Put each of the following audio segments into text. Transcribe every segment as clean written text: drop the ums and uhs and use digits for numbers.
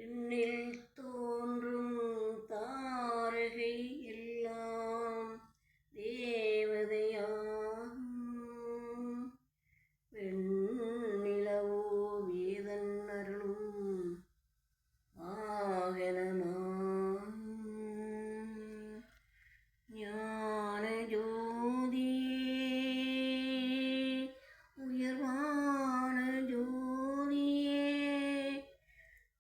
விண்ணில் தோன்றும் தாரகை எல்லாம் தேவதையாகும். வெண்ணிலவோ வேதன் அருளும் வாகனமாகும். ஞான ஜோதியே, உயர்வான ஜோதியே,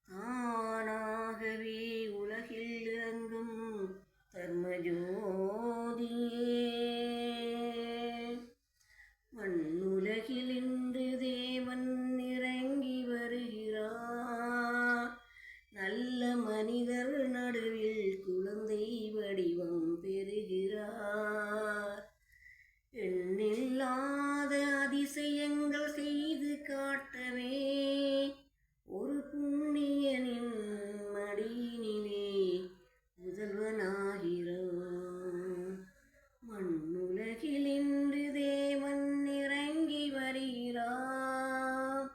தானாகவே உலகில் இறங்கும் தர்ம ஜோதியே, மண்ணுலகில் இன்று தேவன் இறங்கி வருகிறார். நல்ல மனிதர் நடுவில் குழந்தை வடிவம் பெறுகிறார். எண்ணில்லாத அதிசயங்கள் செய்து காட்டவே ஒரு புண்ணியனின் மடியினிலே முதல்வனாகிறார். மண்ணுலகில் இன்று தேவன் இறங்கி வருகிறார்.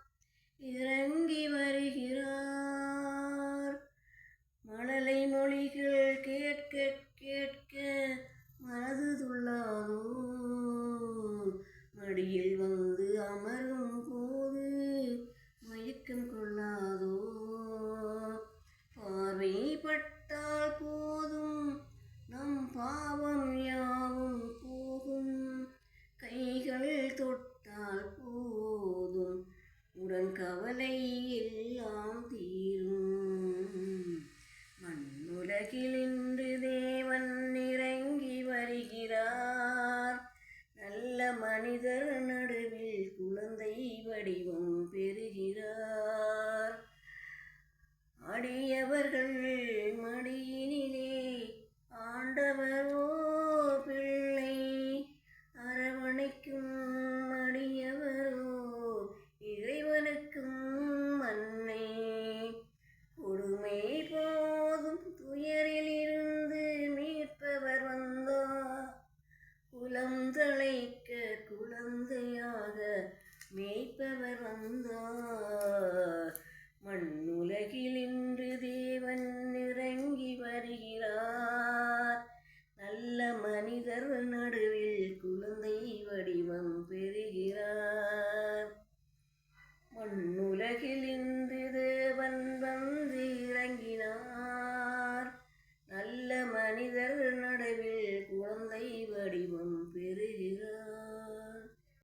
மழலை மொழிகள் கேட்க கேட்க மனது துள்ளாதோ, மடியில் வந்து அமரும் போது மயக்கம் கொள்ளாதோ. பார்வைப்பட்டால் போதும் நம் பாவம் யாவும் போகும். கைகள் தொட்டால் போதும் உடன் கவலை எல்லாம் தீரும். மண்ணுலகில் இன்று தேவன் இறங்கி வருகிறார். நல்ல மனிதர் நடுவில் குழந்தை வடிவம் பெறுகிறார். அடியவர்கள் மடியினிலே ஆண்டவரோ பிள்ளை அரவணைக்கும். அடியவரோ இறைவனுக்கும் அன்னை. கொடுமை போதும் துயரில் இருந்து மீட்பவர் வந்தார். குலம் தழைக்க குழந்தையாக மேய்ப்பவர் வந்தார்.